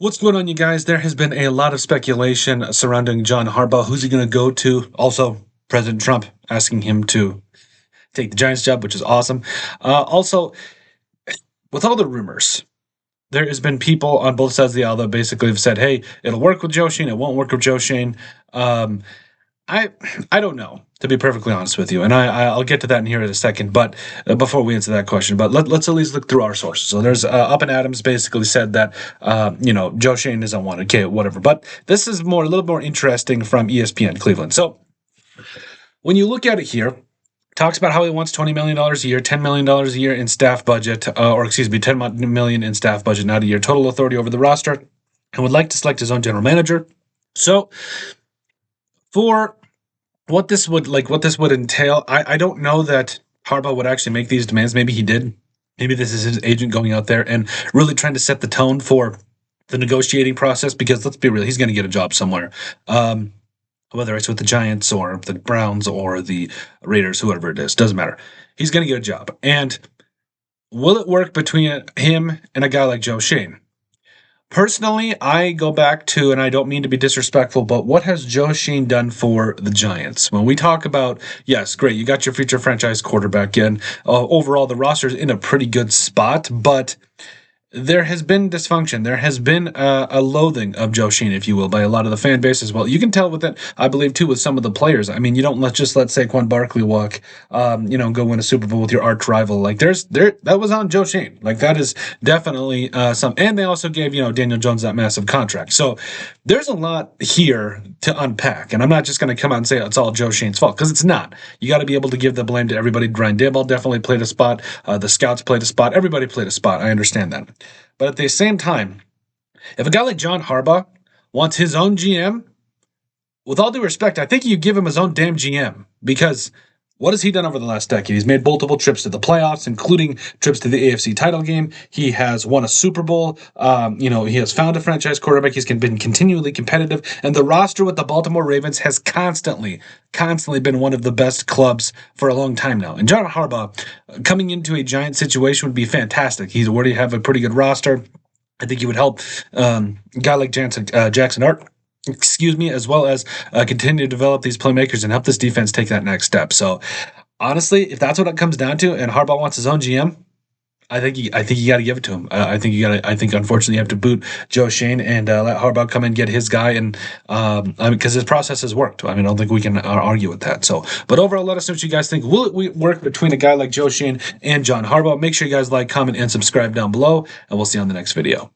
What's going on, you guys? There has been a lot of speculation surrounding John Harbaugh. Who's he going to go to? Also, President Trump asking him to take the Giants job, which is awesome. Also, with all the rumors, there has been people on both sides of the aisle that basically have said, "Hey, it'll work with Joe Schoen. It won't work with Joe Schoen." I don't know, to be perfectly honest with you, and I'll get to that in here in a second. But before we answer that question, but let's at least look through our sources. So there's Up and Adams basically said that Joe Schoen is unwanted. Okay, whatever. But this is a little more interesting from ESPN Cleveland. So when you look at it here, talks about how he wants $20 million a year, $10 million a year in staff budget, $10 million in staff budget, not a year, total authority over the roster, and would like to select his own general manager. So for what this would entail, I don't know that Harbaugh would actually make these demands. Maybe he did. Maybe this is his agent going out there and really trying to set the tone for the negotiating process, because let's be real, he's going to get a job somewhere. Whether it's with the Giants or the Browns or the Raiders, whoever it is, doesn't matter. He's going to get a job. And will it work between him and a guy like Joe Schoen? Personally, I go back to, and I don't mean to be disrespectful, but what has Joe Schoen done for the Giants? When we talk about, yes, great, you got your future franchise quarterback in. Overall, the roster's in a pretty good spot, but there has been dysfunction. There has been a loathing of Joe Schoen, if you will, by a lot of the fan base as well. You can tell with it, I believe, too, with some of the players. I mean, you don't let Saquon Barkley walk, go win a Super Bowl with your arch rival. Like, that was on Joe Schoen. Like, that is definitely some. And they also gave, Daniel Jones that massive contract. So there's a lot here to unpack. And I'm not just going to come out and say it's all Joe Schoen's fault, because it's not. You got to be able to give the blame to everybody. Brian Daboll definitely played a spot. The scouts played a spot. Everybody played a spot. I understand that. But at the same time, if a guy like John Harbaugh wants his own GM, with all due respect, I think you give him his own damn GM, because what has he done over the last decade? He's made multiple trips to the playoffs, including trips to the AFC title game. He has won a Super Bowl. He has found a franchise quarterback. He's been continually competitive. And the roster with the Baltimore Ravens has constantly been one of the best clubs for a long time now. And John Harbaugh coming into a Giant situation would be fantastic. He's already have a pretty good roster. I think he would help a guy like Jackson Art, as well as continue to develop these playmakers and help this defense take that next step. So, honestly, if that's what it comes down to, and Harbaugh wants his own GM, I think you got to give it to him. I think unfortunately you have to boot Joe Schoen and let Harbaugh come and get his guy, and because his process has worked. I don't think we can argue with that. So, but overall, let us know what you guys think. Will it work between a guy like Joe Schoen and John Harbaugh? Make sure you guys like, comment, and subscribe down below, and we'll see you on the next video.